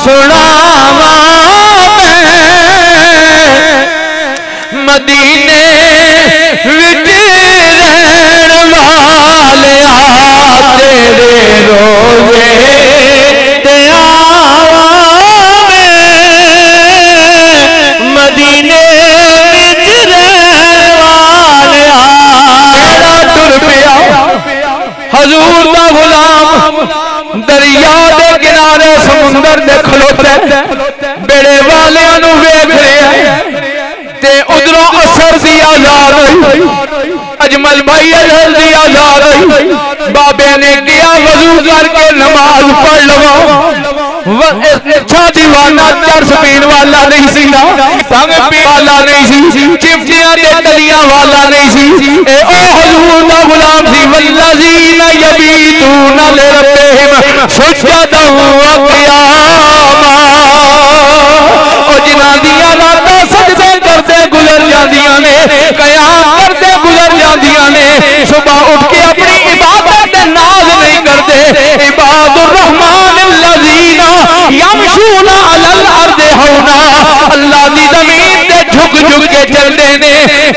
सुनावा मदीने विच रहन वाले तेरे रोज़े ते आवा मदीने विच रहन वाले टुर पिया हजूर दा गुलाम दरिया दे किनारे समुंदर दे खलोते बेड़े वालियां नू वेख रहा ते उधरों असर दी आजाद हुई अजमल भाई असर दी आजाद हुई बाबे ने किया वजू करके नमाज पढ़ लवा अच्छा दीवाना चरस पीण वाला नहीं सी ना संग पीण वाला नहीं सी चिमटियां ते तलियां वाला नहीं सी ए ओ हुजूर दा गुलाम सी वल्लज़ीना यबीतूना लिरब्बिहिम सुजदन व क़ियामा ओ जिन्हां दियां रातां सजदे करते गुजर जांदियां ने क़याम करते गुजर जांदियां ने सुबह उठ के अपनी इबादत ते नाज नहीं करते इबादुर रहमान अल्लज़ीना यमशूना अलल अर्दि हौना अल्लाह दी ज़मीन ते झुक झुक के चलदे ने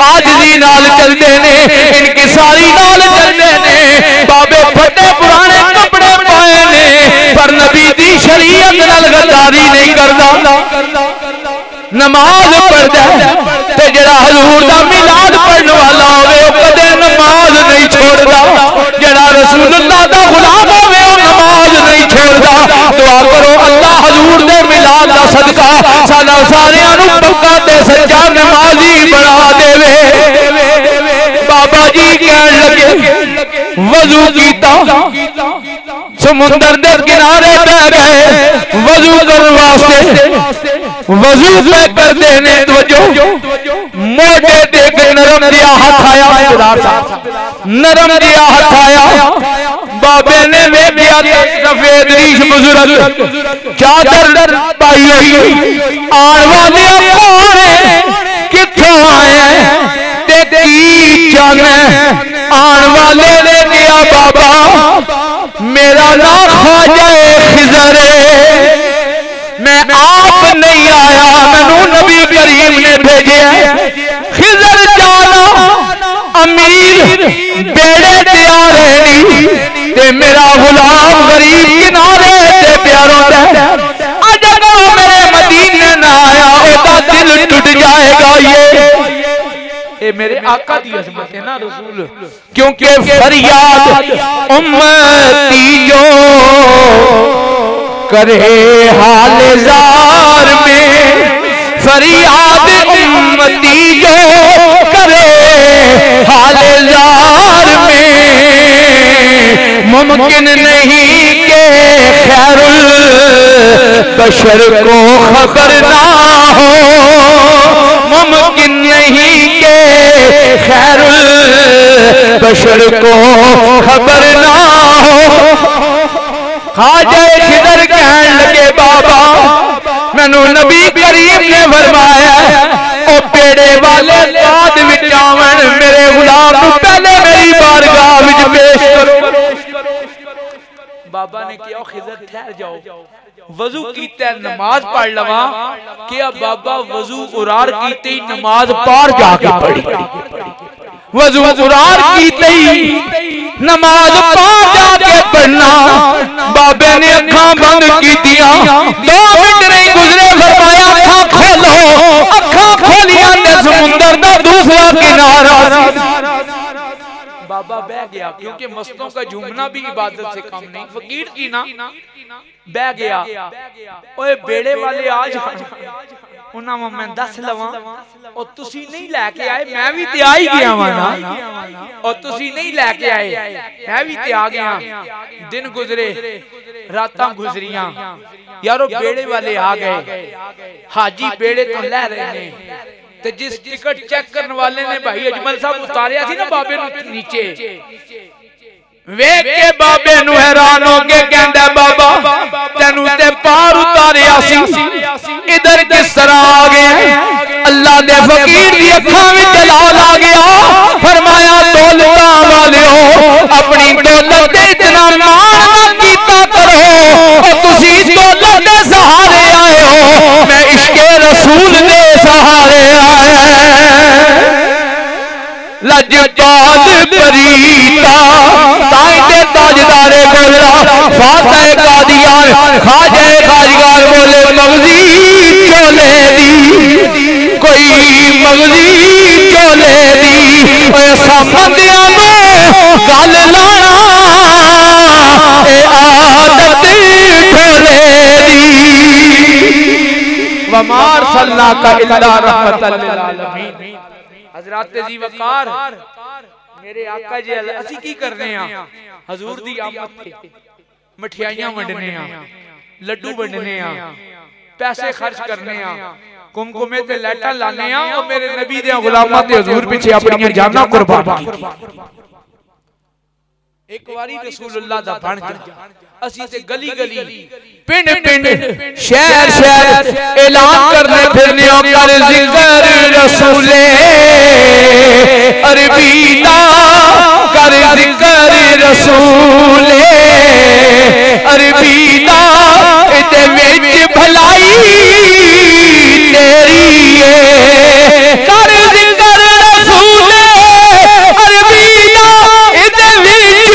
आजिज़ी नाल चलदे ने इनकिसारी नाल चलदे ने बाबे फटे पुराने कपड़े पाए ने पर नबी दी शरीयत नाल गद्दारी नहीं करदा नमाज पढ़दा ते जेड़ा हजूर दा मिलाद पढ़न वाला होवे ओ कदे नमाज नहीं छोड़दा जेड़ा रसूलुल्लाह दा गुलाम होवे ओ नमाज नहीं छोड़दा दुआ करो अल्लाह हजूर दे मिलाद दा सदका साडा सारियां नू पक्का ते सच्चा नमाजी बना देवे बाबा जी कहन लगे वजू कीता समुंदर दे किनारे बह गए वजू करने वास्ते वजू पे करते ने तवज्जो मोटे ते नरम दिया हाथ आया नरम दिया हाथ आया बाबे ने वेख्या सफेद रीश बुजुर्ग चादर पाई हुई आने वाले कौन है किथों आए ते की जाने आने वाले ने किया बाबा मेरा नाम ख्वाजा खिजर मैं आप नहीं आया मैनू नबी करीम ने भेजे खिजर जाना अमीर बेड़े तैयार ते मेरा गुलाम गरीब किनारे ते प्यारों अगर मेरे मदीने ना आया ओदा दिल टूट जाएगा ये मेरे आका दी अज़मत है ना रसूल क्योंकि फरियाद उम्मती जो करे हाल ज़ार में फरियाद उम्मती जो करे हाल ज़ार में मुमकिन नहीं के खैरुल बशर को खबर ना हो मुमकिन नहीं के खैरुल बशर को खबर ना हो ख्वाजा खिदर कहन लगे बाबा मैनू नबी करीम ने फरमाया ओ पेड़े वाले बाद विच आवन मेरे गुलाम नू पहले मेरी बारगाह विच पेश करो बाबा ने कहा खिदर ठहर जाओ वजू कीते नमाज पढ़ लवा क्या बाबा वजू उरार कीते ही नमाज पार जाके पढ़ी वजू उरार कीते ही नमाज पार जाके पढ़ना बाबे ने अखां बंद कीतियां 2 मिनट नहीं गुजरे फरमाया अखां खोलो अखां खोलियां ते समुंदर दा दूसरा किनारा बाबा बह गया क्योंकि मस्तों का झूमना भी इबादत से कम नहीं फकीर की ना बह गया ओए बेड़े वाले आज उन्हां मैं दस लवां और तुसी नहीं लेके आए मैं भी ते आ ही गया वा ना और तुसी नहीं लेके आए मैं भी ते आ गया दिन गुजरे रातां गुजरियां यारो बेड़े वाले आ गए हाजी बेड़े तो लह रहे ने ते जिस टिकट चेक करने वाले ने भाई अजमल साहब उतारिया थी ना बाबे नु नीचे वेख के बाबे नु हैरान हो के कहंदा बाबा तेनू ते पार उतारिया सी इधर किस तरह आ गया अल्लाह दे फकीर दी अखां विच जलाल आ गया फरमाया दौलतां वालिओ अपनी दौलत ते इतना मान ना कीता करो और तुसी दौलत दे सहारे परीता ताइंदे ताजदारे गोला फातह कादियान खाजे खाजगार बोले मगजी चोले दी कोई मगजी चोले दी ऐसा बंदियां में गल लाना ए आदत ढोले दी वमार सल्ला का इल्ला रहमतल लिल आलमीन। हजरात जी वकार मेरे आका जी असी की करने आ हजूर दी आमद ते मठियाइयां वंडने आ लड्डू वंडने आ पैसे खर्च करने आ कुमकुमे ते लाइटां लाने आ और मेरे नबी दे गुलामां ते हजूर पीछे अपनी जाना कुर्बान की। एक बारी रसूलुल्लाह दा बन जा असी ते गली गली पिंड पिंड शहर शहर ऐलान करने फिरने कर जिक्र रसूले अरबी दा कर जिक्र रसूले अरबी दा इते विच भलाई तेरी है कर जिक्र रसूले अरबी दा इते विच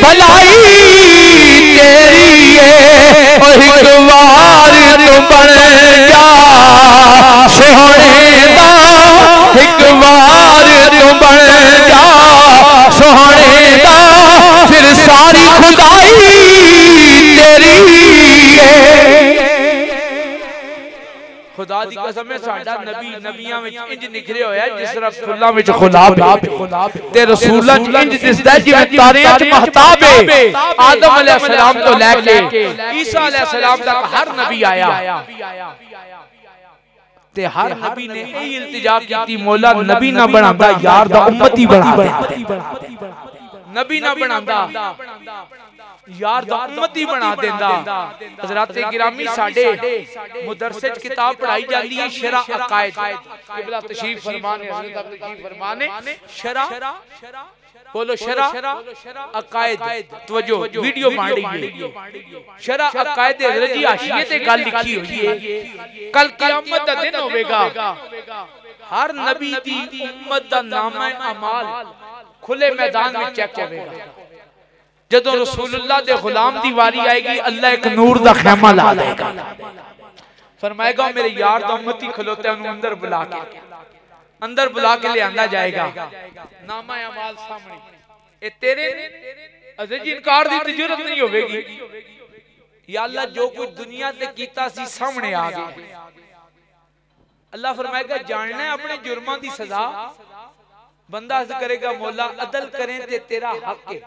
भलाई तेरी है और एक बार तू बन जा सोहणे दा एक बार तू बन जा सोहणे दा फिर सारी खुदाई तेरी है। खुदा दी कसम है साडा नबी नबियां विच इंज निखरे होया जिस तरह फुल्लां विच खुदा ते रसूलां च इंज दिसदा जिवें तारियां च महताब है। आदम अलैहि सलाम तो लेके ईसा अलैहि सलाम तक हर नबी आया ते हर नबी ने यही इल्तिजा कीती मौला नबी ना बनांदा यार दा उम्मती बना दे नबी ना बनांदा यार दा उम्मती बना देंदा। हजरात गिरामी साडे मुदरसे च किताब पढ़ाई जाती है शरा अकायद किबला तशरीफ फरमाने हजरत तशरीफ फरमाने शरा बोलो शरा अकायद तवज्जो वीडियो बन रही है शरा अकायद रजी हाशिए ते गल लिखी हुई है कल क़यामत दा दिन होवेगा हर नबी दी उम्मत दा नामा अमाल खुले मैदान में चेक होवेगा। जदों रसूलुल्लाह दे गुलाम दी वारी आएगी अल्लाह एक नूर दा खैमा ला देगा फरमाएगा मेरे यार दा उम्मती खलोते उन्हें अंदर बुला के ले आंदा जाएगा नामा अमाल सामने ए तेरे अजे इनकार दी जरूरत नहीं होवेगी या अल्लाह जो कुछ दुनिया ते कीता सी सामने आ गया। अल्लाह फरमाएगा जानना है अपने जुर्मां दी सजा बंदा अर्ज करेगा मौला अदल करें ते तेरा हक है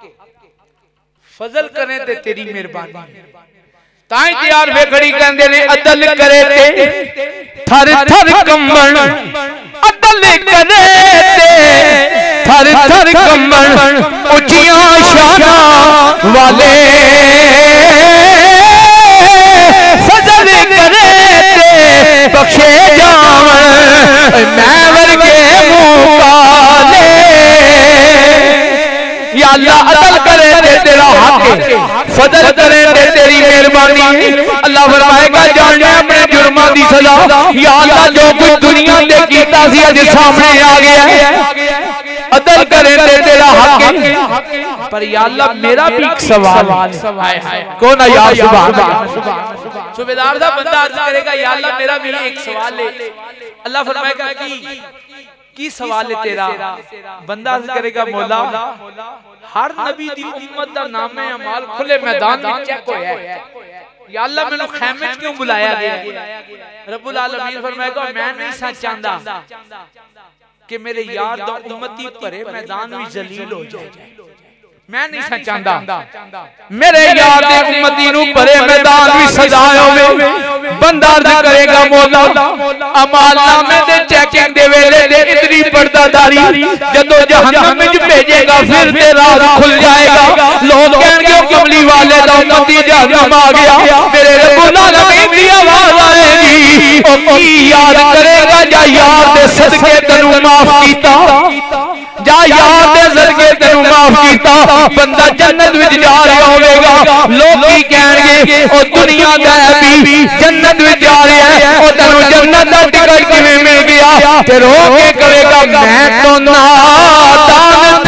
फजल करें ते तेरी मेहरबानी ताई तैयार वेखड़ी कहंदे ने अदल करे ते थर थर कंबण अदल करे ते थर थर कंबण ऊंचियां शाना वाले फजल करे ते बख्शे जावन मैं वर्गे मुकाले या अल्लाह अदल करे ते तेरा हक है फजल करे ते तेरी मेहरबानी। अल्लाह फरमाएगा जानने अपने जुर्मां दी सजा या अल्लाह जो कुछ दुनिया दे कीता सी अज सामने आ गया अदल करे ते तेरा हक है पर या अल्लाह मेरा भी एक सवाल कौन है यार सुभान अल्लाह सूबेदार दा बंदा अर्ज करेगा या अल्लाह मेरा भी एक सवाल है। अल्लाह फरमाएगा की सवाल है तेरा बंदा अर्ज करेगा मौला हर नबी दी उम्मत दा नाम है अमाल खुले मैदान में चेक होया है या अल्लाह मैनू खैमे च क्यों बुलाया गया। रब्बुल आलमीन फरमाएगा मैं नहीं सा चाहता कि मेरे यार दा उम्मती भरे मैदान में जलील हो जाए मैं नहीं सा चाहता मेरे यार दे उम्मती नु भरे मैदान में सजाया होवे बंदा अर्ज करेगा मौला अमाल नामे दे चेकिंग दे वेले दे इतनी पर्दादारी जदों जहन्नम में भेजेगा फिर ते राज खुल जाएगा लोग कहेंगे कमली वाले दा उम्मती जहन्नम आ गया मेरे रब्बुल आलमीन दी आवाज आएगी ओ की याद करेगा जा यार दे सदके तैनू माफ कीता जा यार दे सदके तैनू माफ कीता बंदा जन्नत विच जा रहा होवेगा लोग की कहेंगे ओ दुनिया दा भी जन्नत विच जा रहा है ओ तैनू जन्नत दा टिकट किवें मिल गया ते रो के कहेगा मैं तो नादान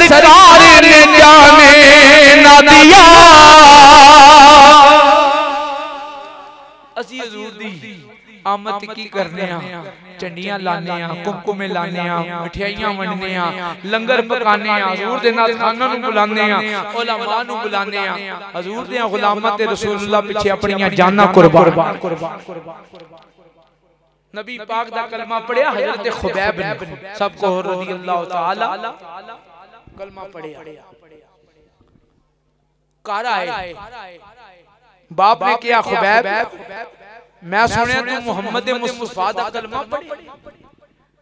सरकार ने जाने ना दिया। असी हजूर दी आमद की करने झंडियां लाने कुमकुमे लाने मिठाइयां वंडने लंगर पकाने हजूर दे नाल खाना नूं बुलाने उलमा नूं बुलाने हजूर दे गुलामां ते रसूलुल्लाह पिछे अपनी जानां कुर्बान। नबी पाक दा कलमा पढ़िया हजरत खुबैब ने सबको रज़ियल्लाहु ताला कलमा पढ़िया। घर आए बाप ने कहा खुबैब मैं सुनिया तू मुहम्मद मुस्तफा दा कलमा पढ़।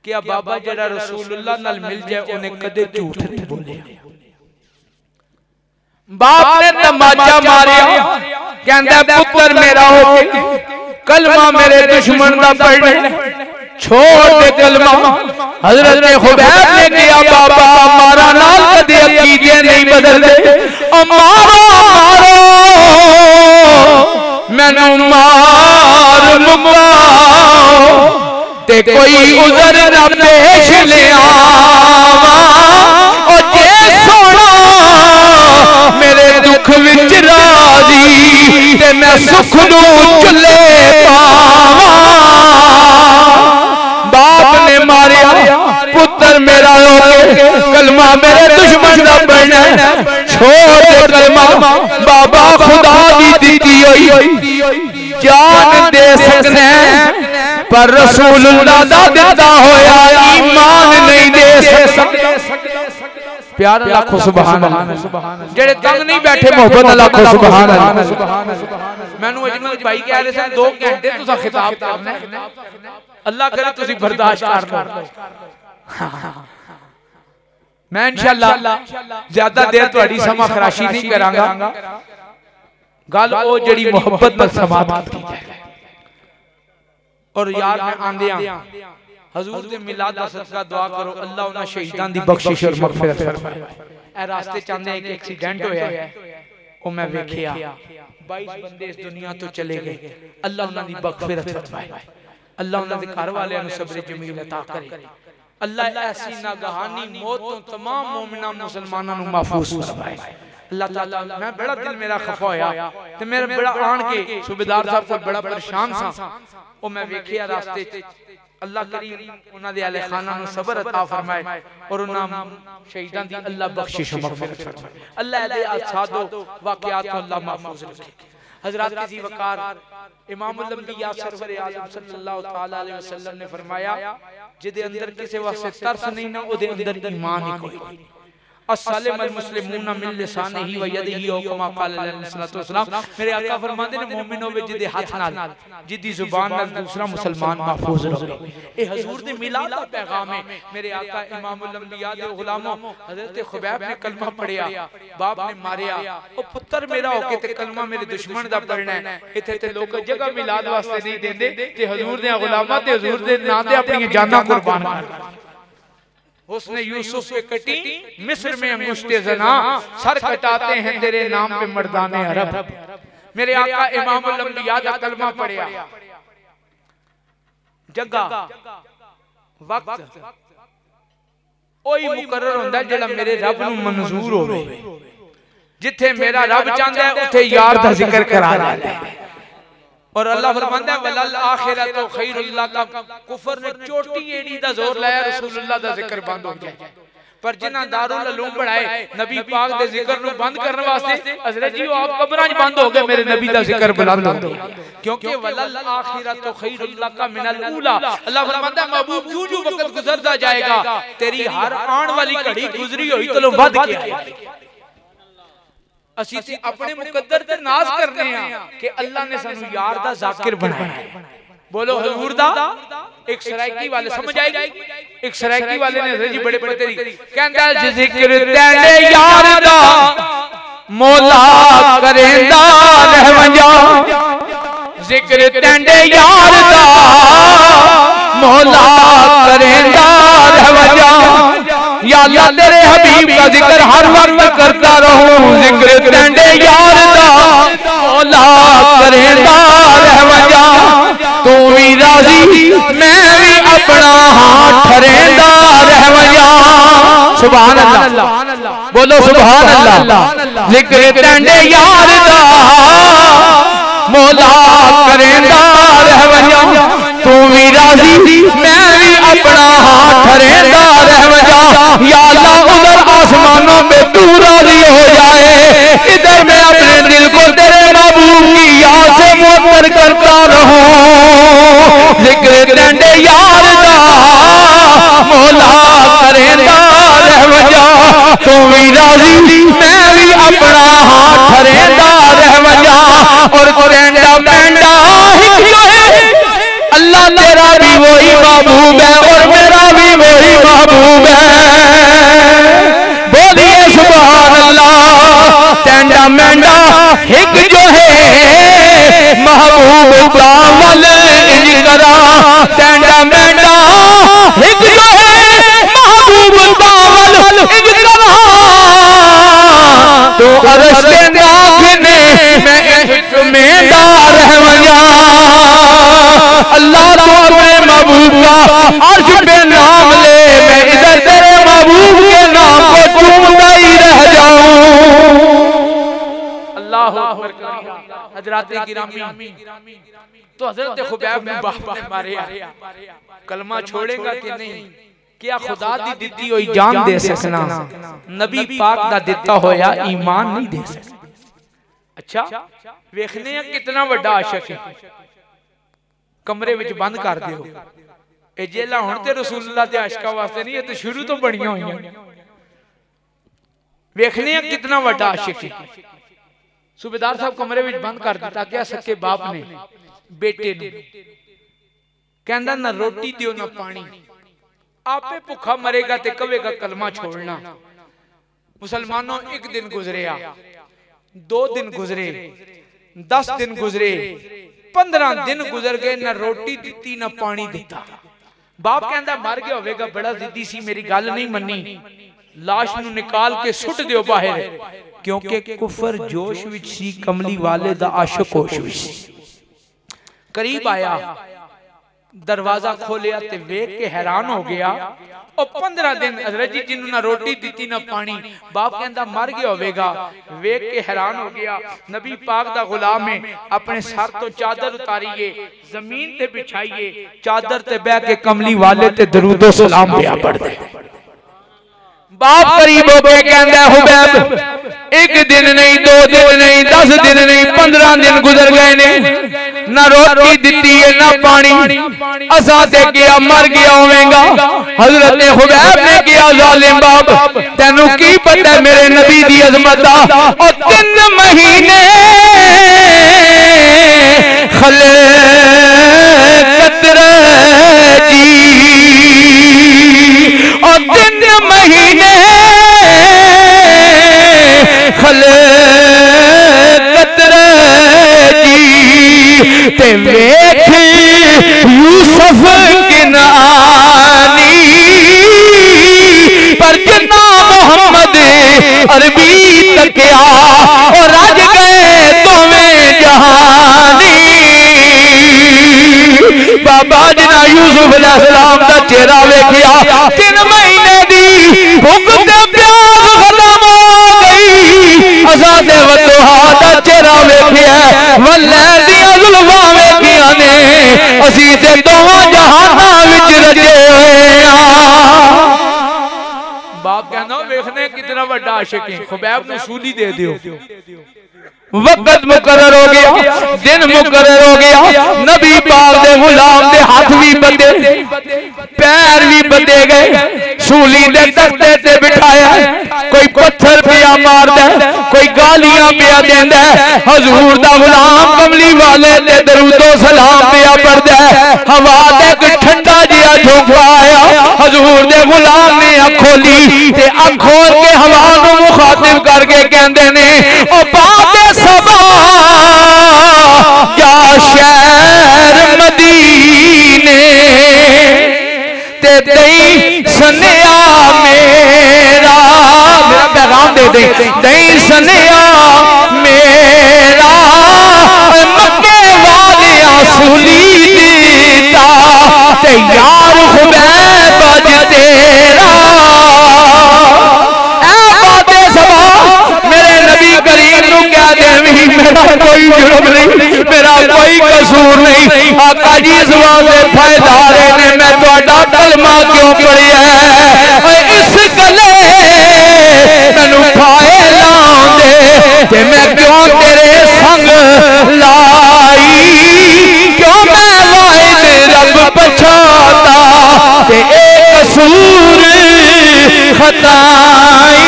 क्या बाबा जेड़ा रसूलुल्लाह नाल मिल जाए उन्हें कदे झूठ नहीं बोलिया। बाप ने तमाचा मारिया कहंदा पुत्र मेरा हो के कलमा मेरे दुश्मन दा पढ़ छोड़ दे कलमा। हजरत खुबैब ने कहा बाबा मारा नाल कदे अकीदे नहीं बदलदे ओ मारो मारो मैनू मार मुकाओ ते कोई उज़र ना पेश ले आवा ओ जे सोना मेरे दुख विच राजी ते मैं सुख नू चुले पावा। बाप ने मारिया पुत्र मेरा कलमा मेरे दुश्मन दा पढ़ना छोड़ दे कलमा। बाबा खुदा दी दी होई जान दे सकने पर रसूलुल्लाह दा दिता होया ईमान नहीं दे सकते। प्यार लाखो सुभान अल्लाह। जेड़े तंग नहीं बैठे मोहब्बत लाखो सुभान अल्लाह। मैनू अजमल भाई कह रहे थे 2 घंटे तुसा खिताब करना अल्लाह करे तुसी बर्दाश्त कर लो। मैं इंशाअल्लाह ज्यादा देर तुहाडी समा खराशी नहीं करांगा। गल ओ जेड़ी मोहब्बत नाल समाप्त की जाए। और यार मैं आंदिया हजूर दे मिलाद दा सदका दुआ करो अल्लाह उन्हां शहीदां दी बख्शिश और मगफिरत फरमाए। ए रास्ते चांदे एक एक्सीडेंट होया ओ मैं वेखिया 22 बंदे इस दुनिया तो चले गए। अल्लाह उन्हां दी मगफिरत फरमाए। अल्लाह उन्हां दे घर वालियां नूं सब्र जमील अता करे। अल्लाह ऐसी नागहानी मौत तो तमाम मोमिना मुसलमानां नूं महफूज फरमाए। अल्लाह ताला मैं बड़ा दिल मेरा खफा होया ते मेरा बड़ा आन के सूबेदार साहब को बड़ा परेशान सा ओ मैं वेखिया रास्ते अल्लाह करीम उन्हां दे अहले खाना नूं सब्र अता फरमाए और उन्हां शहीदां दी अल्लाह बख्शिश मगफिरत फरमाए। अल्लाह दे असादो वाकयात को अल्लाह महफूज रखे। हजरत की वकार इमामुल अंबिया सरवर आलम सल्लल्लाहु तआला अलैहि वसल्लम ने फरमाया जिदे अंदर किसी वास्ते तरस नहीं ना ओदे अंदर ईमान ही कोई नहीं। अस्सलामुल मुस्लिमून मिन लिसानिही व यदिही ओ कमा क़ाल अलैहिस्सलातु वस्सलाम। मेरे आका फरमाते ने मोमिन होवे जिदे हाथ नाल जिदी जुबान नाल दूसरा मुसलमान महफूज रहे। ए हुजूर दे मिलाद दा पैगाम है। मेरे आका इमामुल अंबिया दे गुलामों हजरत खुबैब ने कलमा पढ़िया बाप ने मारिया ओ पुत्र मेरा होके ते कलमा मेरे दुश्मन दा पढ़ना है। इथे ते लोग जगह मिलाद वास्ते नहीं देंदे ते हुजूर दे गुलामां ते हुजूर दे नाम ते अपनी जानां कुर्बान कर। उसने यूसुफ पे कटी मिस्र में अंगुष्ठे ज़ना सर कटाते हैं तेरे नाम पे मर्दाने अरब। मेरे आका इमामुल अंबिया दा कलमा पढ़िया जगह वक्त ओही मुकर्रर हुंदा जेड़ा मेरे रब नूं मंजूर होवे। जिथे मेरा रब चाहता है उथे यार दा जिक्र करा जाता है। और अल्लाह फरमांदा है वलल आखिरतु खैरुल लका। कुफर ने चोटी एड़ी दा जोर लाया रसूलुल्लाह दा जिक्र बंद हो गया। पर जिन्हां दारुल उलूम पढ़ाए नबी पाक दे जिक्र नु बंद करने वास्ते हजरत जी आप कब्रां च बंद हो गए मेरे नबी दा जिक्र बुलंद हो गया। क्योंकि वलल आखिरतु खैरुल लका मिनल ऊला। अल्लाह फरमांदा है महबूब जो वक्त गुजरता जाएगा तेरी हर आने वाली घड़ी गुजरी हुई तो वध के आएगी। असी अपने मुकद्दर ते नाज करने हैं कि अल्लाह ने सानू यार दा जाकिर बनाया। बोलो हुजूर दा एक सरायकी वाले समझ आएगी। एक सरायकी वाले ने जी बड़े पतेरी कहंदा जिक्र तेरे यार दा मौला करेंदा रहवंजा। जिक्र तेरे यार दा मौला करेंदा रहवंजा। या अल्लाह तेरे हबीब का जिक्र हर वक्त करता रहूं। जिक्र तेरे यार दा मौला करेंदा रहवंजा। तू भी राजी मैं भी अपना हाथ ठरेंदा रहवंजा। सुभान अल्लाह। बोलो सुभान अल्लाह। जिक्र तेंदे यार दा मौला करेंदा रहवजा, तू भी राजी मैं भी अपना हाथ ठरेंदा रहवजा। या अल्लाह उधर आसमानों में तू राजी हो जाए, इधर मैं अपने दिल को तेरे महबूब की याद से मुअत्तर करता रहूं। जिक्र तेंदे यार दा मौला करेंदा रहवजा, तू भी राजी मैं भी अपना हाथ ठरेंदा रहवजा। और तेंदा पेंडा अल्लाह तेरा भी वही महबूब है और मेरा भी वही महबूब है। बोलिए सुभान अल्लाह। तेंदा मेंढा हिक जो है महबूब का वल इंज करा, तेंदा मेंढा हिक जो है महबूब का वल इंज करा। तो अरश के नाखने मैं हिक मेंढा रहवजा। अल्लाह तो अपने महबूब का अर्श पे नाम ले, मैं इधर तेरे महबूब के नाम को चूमता ही रह जाऊं। अल्लाह हजरात गिरामी। तो हजरत खुबैब ने बाप ने मारे कलमा छोड़ेगा कि नहीं? क्या खुदा दी दिती हुई जान दे सकना, नबी पाक दा दिता होया ईमान नहीं दे सकता। अच्छा वेखने कितना बड़ा आशिक है। कमरे विच बंद कर दियो, ए जेला हुण ते रसूलुल्लाह दे आशिकां वास्ते नहीं, ये तो शुरू तो बणियां होईयां। वेखने कितना बड़ा आशिक है। सूबेदार साहब कमरे विच बंद कर दिता। क्या सके बाप ने बेटे नूं कहंदा ना रोटी दियो ना पानी, आपे भुखा मरेगा ते कहेगा कलमा छोड़ना। मुसलमानों एक दिन गुजरिया, 2 दिन गुजरे, 10 दिन गुजरे, 15 दिन गुजर गए, ना रोटी दिती ना पानी दिता। बाप कहंदा मर गया होवेगा, बड़ा जिद्दी सी, मेरी गल नहीं मन्नी, लाश नूं निकाल के सुट दियो बाहर। क्योंकि कुफर जोश विच सी, कमली वाले दा आशिक होश विच। करीब आया, दरवाजा खोलिया ते वेख के हैरान हो गया। और 15 दिन हजरत जी जिन्होंने ना रोटी दी ना पानी, बाप कहता मर गया होवेगा। वेख के हैरान हो गया। नबी पाक दा गुलाम है, अपने सर तो चादर उतारिए, जमीन ते बिछाइए, चादर ते बैठ के कमली वाले ते दरूदो सलाम पे पढ़ दे। बाप करीब हो के कहता हुबैब, एक दिन नहीं, 2 दिन नहीं, 10 दिन नहीं, 15 दिन गुजर गए ने, ना रोटी दिती है ना पानी, असा ते गया मर गया होवेगा। हजरत हुबैब ने किया, जालिम बाप तेनू की पता मेरे नबी दी अजमत दा। और 3 महीने खले कतरे जी, और 3 महीने खले कतरे जी, ते वेख यूसुफ किनानी, पर जिन्ना मोहम्मद अरबी तकिया और रज गए दोवें जहानी। बाबा जिन्ना यूसुफ अलैहिस्सलाम दा चेहरा वेखिया, 3 महीने दी भुख ते प्यास खत्म हो गई। असा ते वतोहा दा चेहरा वेखिया, वल्लै दियां जुल्फां वेखियां ने, असी ते दोवां जहानां विच रजे होए आ। बाप कहना वेखने कितना बड़ा आशिक है। खुबैब नूं सूली दे दियो। वक्त मुकर्रर हो गया, दिन मुकर्रर हो गया। नबी पाक दे गुलाम दे हाथ भी बंधे, पैर भी बंधे गए, सूली दे तख्ते ते बिठाया। कोई पत्थर पिया मारदा, कोई गालियां पिया देंदा। हजूर दा गुलाम कमली वाले ते दरूदो सलाम पिया पढ़दा। हवा दे ठंडा जिहा झोंका आया, हजूर दे गुलाम ने अख खोली ते अख खोल के हवा नूं मुखातिब करके कहंदे ने, ओ बात सबा या शहर मदीने ते दई सनिया मेरा, मेरा पैगाम दे दे, दई सनिया मेरा, मक्के वाले सूली दीता ते यार खुबैब अज तेरा। ऐ बाते जुर्म नहीं, मेरा कोई कसूर नहीं। आका जी इस वास्ते फैदारे ने मैं तुहाडा कलमा क्यों पढ़िया इस गले मैनू फाए लांदे ते मैं क्यों तेरे संग लाई, क्यों मैं वाहिद रब पछाता ते एक कसूर खताई।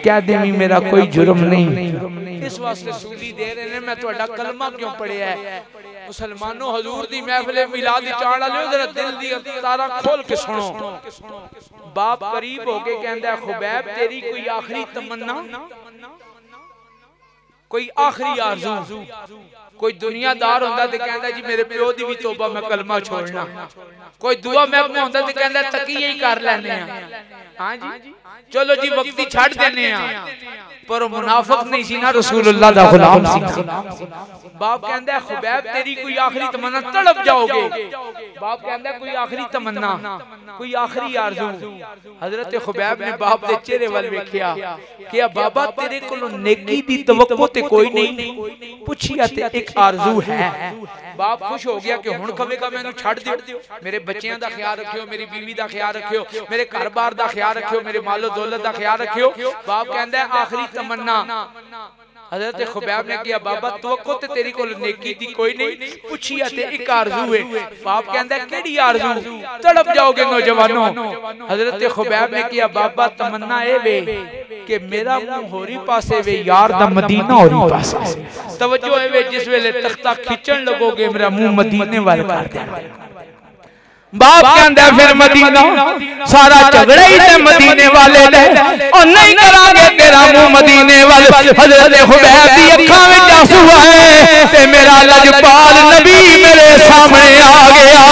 क्या देवी मेरा कोई जुर्म नहीं। इस वास्ते सूली दे रहे ने मैं तुहाडा कलमा क्यों पढ़िया है। मुसलमानों हजूर दी महफिल मिलाद दी चाण वाले जरा दिल दी तारा खोल के सुनो। बाप करीब होके कहंदा खुबैब तेरी कोई आखिरी तमन्ना, कोई आखिरी आरज़ू। कोई दुनियादार होंदा ते कहंदा जी मेरे प्यो दी भी तौबा मैं कलमा छोड़ना। कोई दुआ महकमा होंदा ते कहंदा तकिए ही कर लेने आ। हां जी चलो जी वक्ती छड़ देने आ। पर मुनाफिक नहीं सी ना, रसूलुल्लाह दा गुलाम सी। बाप कहंदा खुबैब तेरी कोई आखिरी तमन्ना, तड़प जाओगे। बाप कहंदा कोई आखिरी तमन्ना, कोई आखिरी आरज़ू। हजरत खुबैब ने बाप दे चेहरे वल वेखिया कि बाबा तेरे कोल नेकी दी तवक्को ते कोई नहीं, पुछिया ते एक आरज़ू है। बाप खुश हो गया कि हुण कवेगा मैनू छड़ दियो, मेरे बच्चों का ख्याल रखियो, मेरी बीवी का ख्याल रखियो, मेरे घर बार का ख्याल रखियो, मेरे मालो दौलत का ख्याल रखियो। बाप कहंदा आखिरी तमन्ना। हजरत खुबैब ने किया बाबा तवक्को ते तेरी कोल नेकी दी कोई नहीं, पुछिया ते एक आरज़ू है। बाप कहंदा केड़ी आरज़ू, तड़प जाओगे नौजवानों। हजरत खुबैब ने किया बाबा तमन्ना ए वे कि मेरा मुंह होरी पासे वे यार दा मदीना होरी पासे। तवज्जो है वे जिस वेले तख्ता खिंचन लगोगे मेरा मुंह मदीने वाल कर देना। बाप कहंदा फिर मदीना सारा झगड़ा ही ते मदीने वाले दे और नहीं करांगे तेरा मुंह मदीने वाल। हजरत खुबैब दी अखां विच आंसू आए ते मेरा लजपाल नबी मेरे सामने आ गया।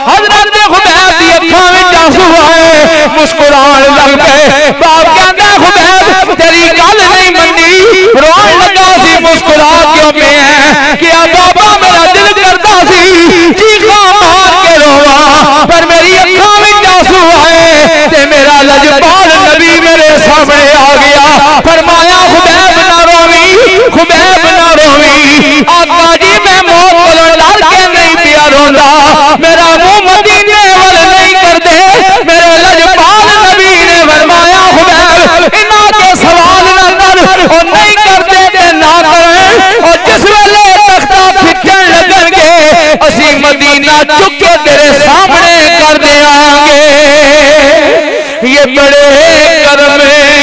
हजरत खुबैब दी अखां विच आंसू आए, मुस्कुरान लग गए। बाप कहंदा खुबैब तेरी गल नहीं मन्नी, रोन लगा सी, मुस्कुरा क्यों पे है कि बाबा मेरा दिल करदा सी चीखा मार के रोवा, पर मेरी अखां विच आंसू आए ते मेरा लजपाल नबी मेरे सामने आ गया। फरमाया खुबैब ना रोवी, खुबैब ना रोवी। आका जी मैं मौत कोलों डर के नहीं पिया रोंदा, मेरा मुंह मदीने वाल नहीं करदे। मेरे लजपाल नबी ने फरमाया खुबैब इन्हां के सवाल ना कर, और नहीं करदे ते ना करें, और जिस वेले तख्ता खिंचण लगणगे असीं मदीना चुक के तेरे सामने कर देंगे। ये बड़े करम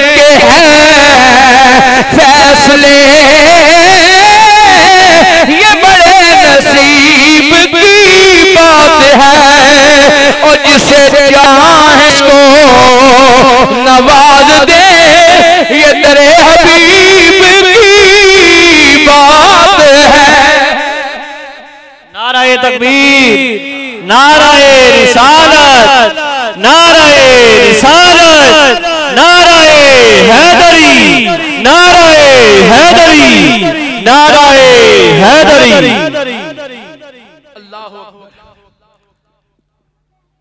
के हैं फैसले, ये बड़े नसीब की बात है, और जिसे चाहे को नवाज दे ये तेरे हबीब की बात है। नाराए तकबीर, नाराए रिसालत, नाराए रिसालत, नाराए हैदरी, नाराए हैदरी, नाराए हैदरी। अल्लाहु अकबर।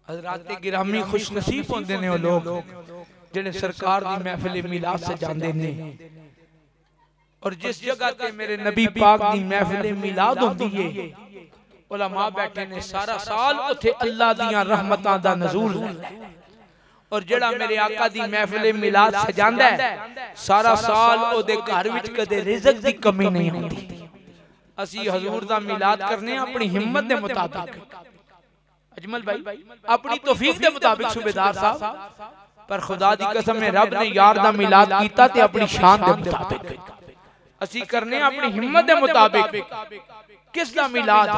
हज़रात गिरामी खुशनसीब होंदे ने लोग जिन्हें सरकार दी महफिल मिलाद सजांदे ने। और जिस जगह ते मेरे नबी पाक दी महफिल मिलाद होंदी है उलमा बैठे ने सारा साल उथे अल्लाह दियां रहमतां दा नज़ूल रहंदा है। और जेड़ा मेरे आका दी महफिल मिलाद सजांदा है सारा साल ओदे घर विच कदे रिज़्क दी कमी नहीं होंदी। असी हजूर दा मिलाद करने अपनी हिम्मत दे मुताबिक, अजमल भाई अपनी तौफीक दे मुताबिक सूबेदार साहब, पर खुदा दी कसम है रब ने यार दा मिलाद कीता ते अपनी शान दे मुताबिक असी करने अपनी हिम्मत दे मुताबिक। किस दा मिलाद?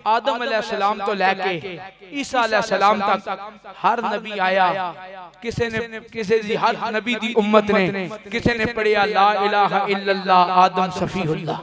आदम अलैहिस्सलाम तो लेके ईसा अलैहिस्सलाम तक हर नबी आया, किसी दी हर नबी दी उम्मत ने किसी ने पढ़िया ला इलाहा इल्लल्लाह आदम सफीहुल्लाह,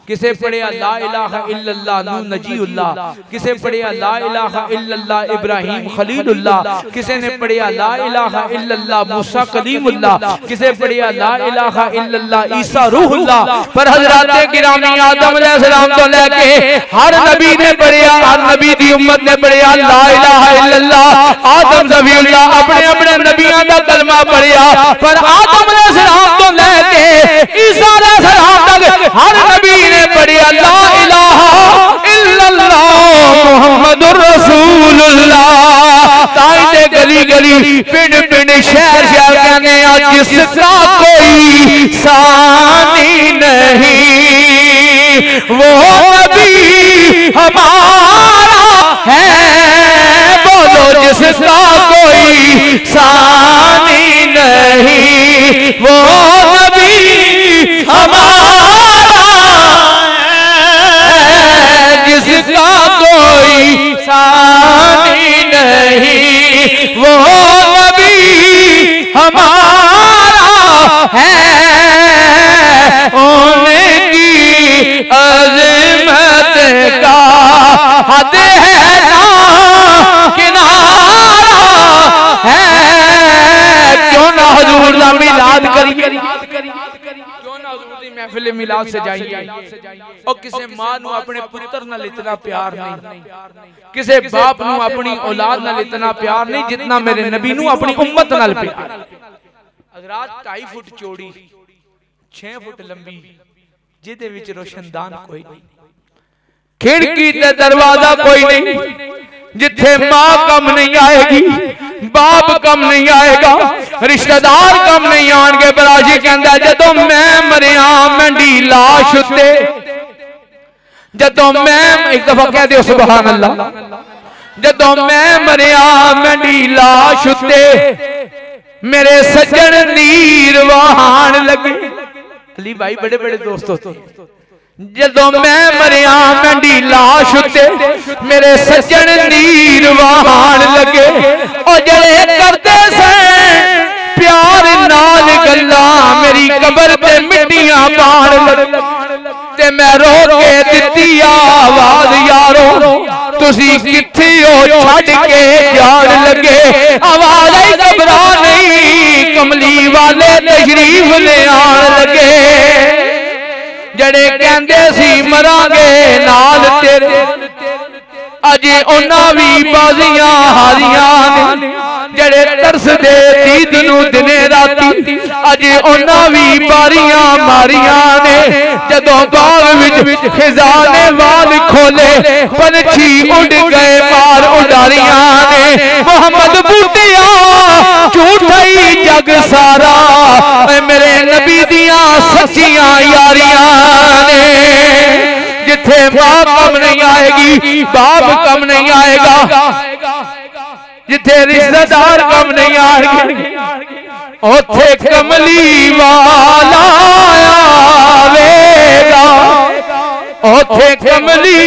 किसे पढ़िया ला इलाहा इल्लल्लाह नूह नजीउल्लाह, किसे पढ़िया ला इलाहा इल्लल्लाह इब्राहीम खलीलुल्लाह, किसे ने पढ़िया ला इलाहा इल्लल्लाह मूसा कलीमुल्लाह, किसे पढ़िया ला इलाहा इल्लल्लाह ईसा रूहुल्लाह। पर हज़रात गिरामी आदम अलैहिस्सलाम तो लेके लैके हर नबी ने पढ़िया, हर नबी दी उम्मत ने पढ़िया ला इलाहा इल्लल्लाह। आदम ज़बीहुल्लाह अपने अपने नबियां दा कलमा पढ़िया, पर आदम अलैहिस्सलाम तो लैके ईसा अलैहिस्सलाम तक हर नबी ने पढ़िया ला इलाहा इल्लल्लाह मुहम्मदुर रसूलुल्लाह। ताई ते गली गली पिंड पिंड शहर शहर कहने जिसका कोई सानी नहीं वो नबी हमारा है। बोलो जिसका कोई सानी नहीं वो नबी हमारा है। जिसका कोई सानी नहीं वो नबी हमारा है। उनकी अज़मत का हद है ना किनारा है। क्यों ना हुजूर दा मिलाद करिए, क्यों ना हुजूर दी महफिल मिलाद से जाइए। और किसी मां नू अपने पुत्र नाल इतना प्यार नहीं, किसी बाप नू अपनी औलाद नाल इतना प्यार नहीं जितना मेरे नबी नू अपनी उम्मत नाल प्यार। हज़रात 2.5 फुट चौड़ी 6 फुट लंबी जिदे विच रोशनदान कोई नहीं, खिड़की ते दरवाजा कोई नहीं, जिथे मां कम नहीं आएगी, बाप कम नहीं आएगा, रिश्तेदार कम नहीं आएंगे। बराजी कहंदा जदों मैं मरिया मंडी लाश उत्ते, जदों मैं एक दफा कह दियो सुभान अल्लाह, जदों मैं मरिया मंडी लाश उत्ते मेरे सज्जन नीर वहान लगे। अली भाई बड़े बड़े दोस्त होते हैं। जदों मैं मरिया मंडी लाश उत्ते मेरे सज्जन नीर वहान लगे। और जड़े करते से प्यार नाल गल्ला मेरी कबर ते मिट्टियां पाण लगे। ते मैं रो के दित्ती आवाज यारो तुसी किथे हो छड़ के जान लगे। आवाज आई घबरा नहीं कमली वाले तशरीफ ले आन लगे। जड़े कहंदे सी मरांगे नाल तेरे अज उन्हां भी बाजियां हारियां ने। जड़े तरसदे दीद नू दिने राती अज उन्हां भी बारियां मारियां ने। जदों बाग विच खिज़ा ने वाल खोले पंछी उड़ गए मार उडारियां ने। मोहम्मद बूटिया झूठा ही जग सारा मेरे नबी दियां सच्चियां यारियां ने। जिथे मां कम नहीं आएगी, बाप कम नहीं आएगा, जिथे रिश्तेदार कम नहीं आएंगे, उथे कमली वाला आवेगा। उथे कमली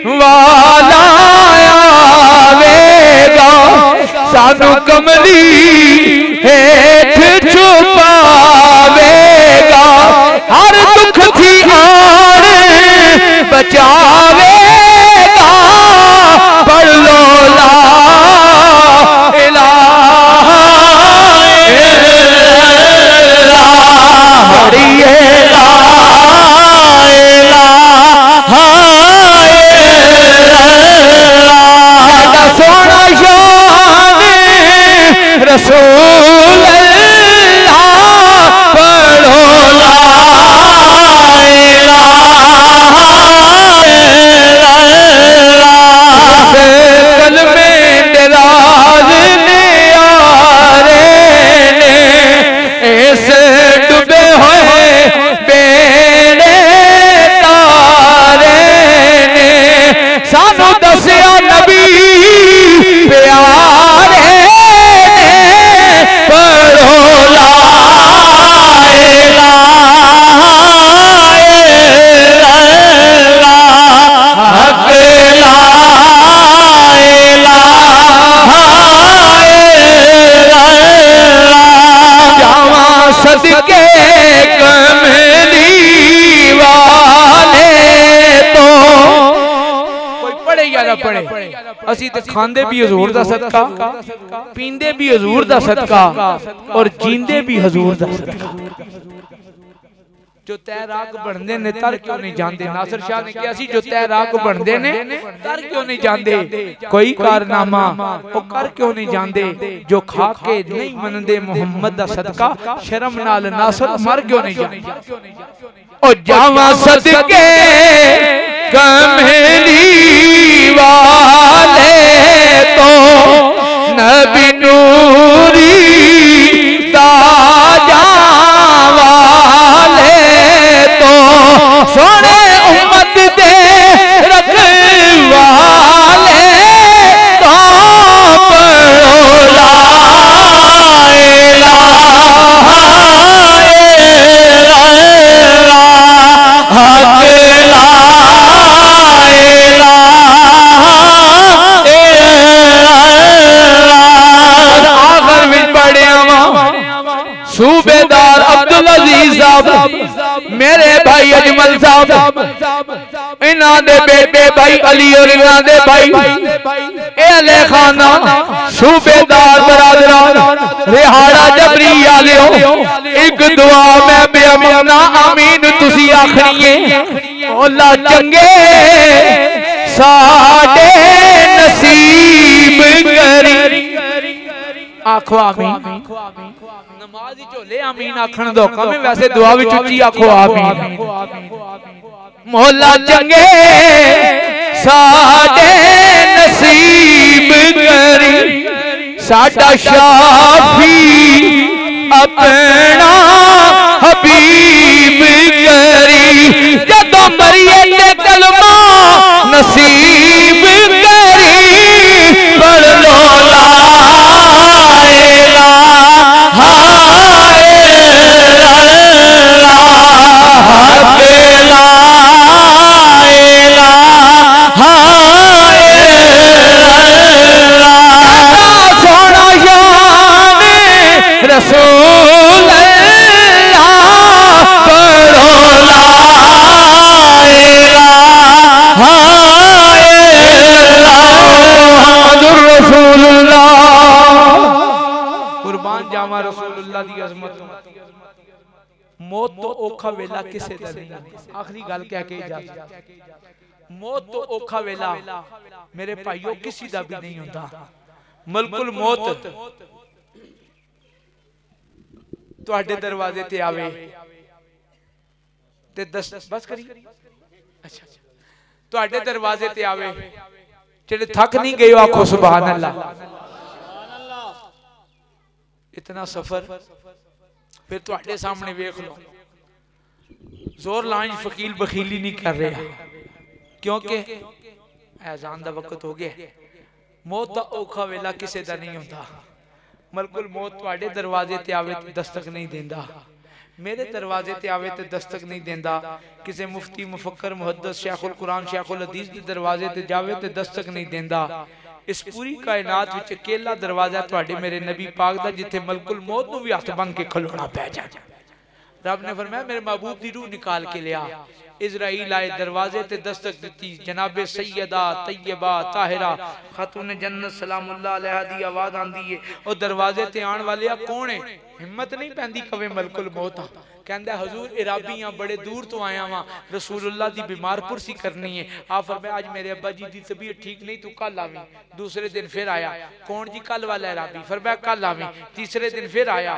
वाला आवेगा। सानू कमली हेठ छुपावेगा। हर दुख थी आन बचावेगा। पढ़ लो ला इलाहा इल्लल्लाह। पढ़िए ला इलाहा इल्लल्लाह। सोना शान रसूल अल्लाह। पढ़ो ला असी ते खांदे भी हजूर दा सदका, पींदे भी हजूर दा सदका और जींदे भी हजूर दा सदका। जो तैराक बनते ने तर क्यों नहीं जाते? नासिर शाह ने कहा जो तैराक बनते ने तर क्यों नहीं जाते? कोई कारनामा वो कर क्यों नहीं जाते? जो खा के नहीं मनते मुहम्मद दा सदका शर्म नाल नासिर मर क्यों नहीं जाते? ओ जावा सदके कमली वाले तो नबी नूरी ताजा वाले तो सोने उम्मत दे रखवाले तो पढ़ो ला इलाहा सूबेदार अब्दुल अजीज साहब मेरे भाई अजमल साहब इन्हां दे बेटे भाई अली और इन्हां दे भाई अले खाना सूबेदार बरादरान रिहाड़ा जबरी आलियो एक दुआ मैं बेअमाना आमीन तुसी आखनी है। मौला चंगे साडे नसीब करी आखो आमीन। नमाज झोले आमीन आखण दो कम वैसे दुआ विच उच्ची आखो आमीन। मौला चंगे साडे नसीब करी साडा शाफी अपना हबीब करी जदों मरिए ते कलमा नसीब करी पढ़ लो ला रसूल अल्लाह पढ़ो ला इलाहा इल्लल्लाह मुहम्मदुर रसूलुल्लाह। कुर्बान जावा रसूलुल्लाह दी अज़मत। मौत तो औखा वेला किसे दा नहीं। आखिरी गल कह के इजाजत। मौत तो औखा वेला मेरे भाइयों किसी दा भी नहीं होता। मलकुल मौत तुहाडे दरवाजे ते आवे ते बस करी अच्छा तुहाडे दरवाजे ते आवे जेड़े थक नहीं गए आखो सुभान अल्लाह। इतना सफर फिर तुहाडे सामने वेख लो जोर लांज फकील बखीली नहीं कर रहा क्योंकि अजान दा वक्त हो गया। मौत दा औखा वेला किसे दा नहीं होता। मलकुल मौत तुहाडे दरवाजे ते आवे ते दस्तक नहीं देंदा। मेरे दरवाजे ते आवे ते दस्तक नहीं देंदा। किसी मुफ्ती मुफक्कर मुहद्दिस शेखुल कुरान शेखुल हदीस दे दरवाजे ते जावे ते दस्तक नहीं देंदा। इस पूरी कायनात विच अकेला दरवाजा तुहाडे मेरे नबी पाक दा जिथे मलकुल मौत नूं भी हथ बन के खलोना पै जाए। रब ने फरमाया मेरे महबूब दी रूह निकाल के लिया। इजराइल आए दरवाजे ते दस्तक दी। जनाबे सैयदा तैयबा ताहिरा खातून जन्नत सलामुल्लाह अलैहा दी आवाज आंदी है। और दरवाजे ते आने वाले कौन है? हिम्मत नहीं पैंदी कवे मलकुल मौत कहंदा हजूर इराबियां बड़े दूर तो आया वा रसूलुल्लाह दी बीमार पुरसी करनी है। आप फरमाया आज मेरे अब्बा जी दी तबीयत ठीक नहीं तू कल आवी। दूसरे दिन फिर आया कौन जी कल वाला इराबी? फरमाया कल आवी। तीसरे दिन फिर आया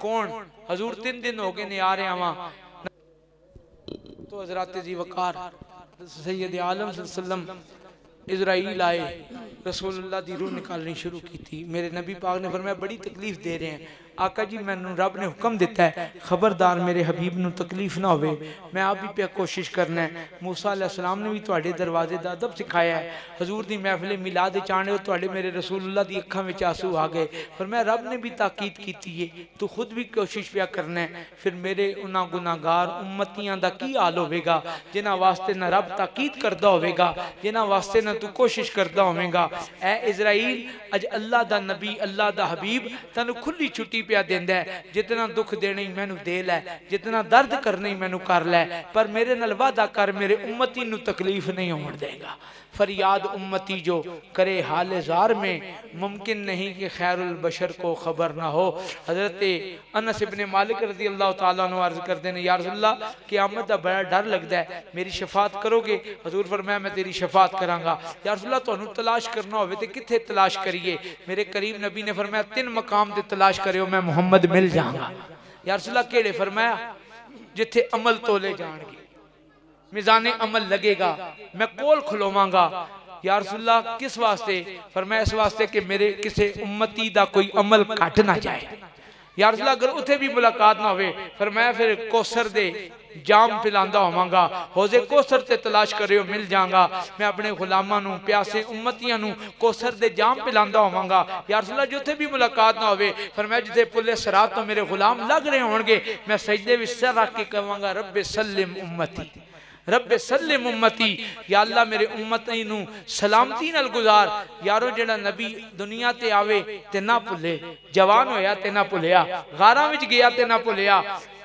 कौन? हजूर 3 दिन हो गए ने आ रहा वा। तो हजरत जी वकार सैयद आलम सल्लम इजराइल आए रसूलुल्लाह दी रूह निकालनी शुरू की थी। मेरे नबी पाक ने फरमाया बड़ी तकलीफ दे रहे हैं। आका जी मैनू रब ने हुक्म दिता है खबरदार मेरे हबीब नू तकलीफ ना होवे। मैं आप भी पे कोशिश करना है। मूसा अलैहिस्सलाम ने भी तुहाडे दरवाजे दा अदब सिखाया है। हजूर दी महफिल मिलाद चाहने तुहाडे मेरे रसूलुल्लाह दी अखां विच आंसू आ गए। फरमाया रब ने भी ताकीद की है तू खुद भी कोशिश पिया करना है। फिर मेरे उन्हां गुनाहगार उम्मतियां दा की हाल होवेगा जिन्हां वास्ते ना रब ताकीद करदा होवेगा जिन्हां वास्ते ना तू कोशिश करदा होवेगा। ए इजराइल अज अल्लाह दा नबी अल्लाह दा हबीब तैनू खुली छुट्टी पिया देंदा है। जितना दुख देने मैनू दे लै जितना दर्द करने मैनू कर लै पर मेरे नाल वादा कर मेरे उम्मती नू तकलीफ नहीं होने देगा। फरियाद उम्मती जो करे हाल ज़ार में, मुमकिन नहीं कि खैरुल बशर को खबर ना हो। हज़रत अनस इब्ने मालिक रज़ी अल्लाह तआला अन्हु अर्ज़ करते हैं, या रसूल अल्लाह क़यामत दा बड़ा डर लगता है, मेरी शफात करोगे? हजूर फरमाया मैं तेरी शफात करांगा। या रसूल अल्लाह तुहानू तलाश करना होवे ते कित्थे तलाश करिए? मेरे करीम नबी ने फरमाया 3 मकाम ते तलाश करियो, मैं मुहम्मद मिल जाऊंगा। या रसूल अल्लाह केड़े? फरमाया जिथे अमल तोले जाएंगे, मिजाने अमल लगेगा, मैं कोल खलोवांगा। या रसूल अल्लाह किस वास्ते? फरमाया इस वास्ते कि मेरे किसी उम्मती दा कोई अमल घट ना जाए। या रसूल अल्लाह अगर उथे भी मुलाकात ना होवे, फरमाया फिर कौसर दे जाम पिलांदा होवांगा, हौजे कौसर ते तलाश करियो मिल जाऊंगा। मैं अपने गुलामां नू, प्यासे उम्मतियां नू कौसर दे जाम पिलांदा होवांगा। या रसूल अल्लाह जिथे भी मुलाकात ना होवे, फरमाया जिथे पुले सरात तो मेरे गुलाम लग रहे होंगे, मैं सजदे विच सिर रख के कहवांगा रब्बे सल्लिम उम्मती, रब्बे सल्लिम उम्मती। या अल्लाह मेरे उम्मती नू सलामती नाल गुजार। यारो जेड़ा नबी दुनिया ते आवे ते ना भुले, जवान होया ते ना भुलिया, गारां विच गया ते ना भुलिया।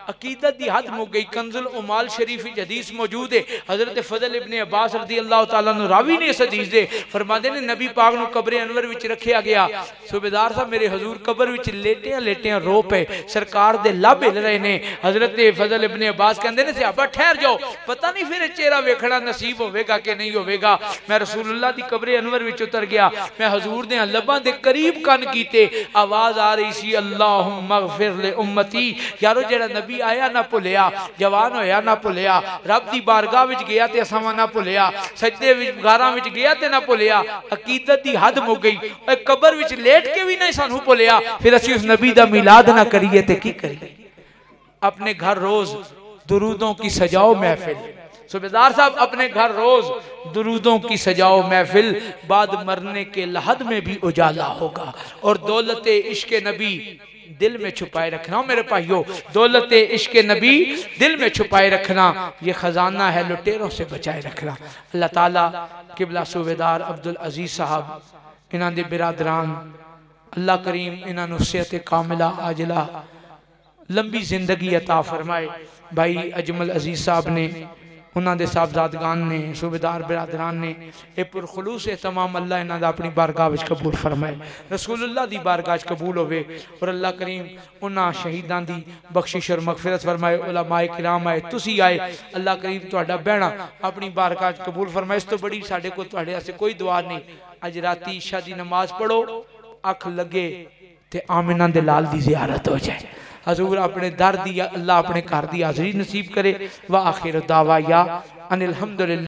अकीदत दी हद मुक गई। कंजुल उमाल शरीफ विच हदीस मौजूद है, हजरत फजल इब्ने अब्बास रज़ी अल्लाह तआला अन्हु रावी ने इस हदीस दे फरमाते ने नबी पाक नू कब्र अनवर विच रखिया गया। सूबेदार साहब मेरे हजूर कब्र विच लेटिया लेटिया रो पे, सरकार दे लब हिल रहे ने। हजरत फजल इब्ने अब्बास कहंदे ने सहाबा ठहर जाओ, पता नहीं फिर चेहरा वेखना नसीब होवेगा कि नहीं होवेगा। मैं रसूलुल्लाह दी कब्र अनवर विच उतर गया, मैं हजूर दे लबां दे करीब कन कीते, आवाज आ रही सी अल्लाहुम्मा ग़फिर ले उम्मती। यारो जेड़ा नबी आया ना भुलिया, जवान होया ना भुलिया, रब दी बारगाह विच गया ते असां ना भुलिया, सजदे विच गारां विच गया ते ना भुलिया। अकीदत दी हद मुक गई। कब्र विच लेट के भी नहीं सानू भुलिया, फिर असीं उस नबी दा मिलाद ना करिए ते की करिए? अपने घर रोज दुरूदों की सजाओ महफिल। सूबेदार साहब अपने घर रोज दुरूदों की सजाओ महफिल, बाद मरने के लहद में भी उजाला होगा। और दौलत इश्क नबी दिल में छुपाए रखना मेरे भाइयों, दौलत इश्क नबी दिल में छुपाए रखना, ये खजाना है लुटेरों से बचाए रखना। अल्लाह ताला किबला सूबेदार अब्दुल अजीज साहब, इन्हां दे बिरादरान, अल्लाह करीम इन्हां नूं सेहत कामिला आजिला लंबी जिंदगी अता फरमाए। भाई अजमल अजीज साहब ने, उन्होंने साहबजादगान ने, सूबेदार बिरादरान ने ये पुरखलूस तमाम अल्लाह इन्हों अपनी बारगाह विच कबूल फरमाए, रसूलुल्लाह दी बारगाह कबूल होवे। और अल्लाह करीम उन्होंने शहीदां दी बख्शिश और मगफिरत फरमाए। उलमाए किराम आए, तुसी आए, अल्लाह करीम तुहाडा बहना अपनी बारगाह कबूल फरमाए। इस तो बड़ी साडे कोल तुहाडे वास्ते कोई दुआ नहीं। अज राती ईशा दी नमाज पढ़ो, अख लगे ते आमिना दे लाल दी ज़ियारत हो जाए। हजूर अपने दर दी, अल्लाह अपने घर दी हाज़री नसीब करे। व आखिर दावा या अनिल हम्दुलिल्लाह।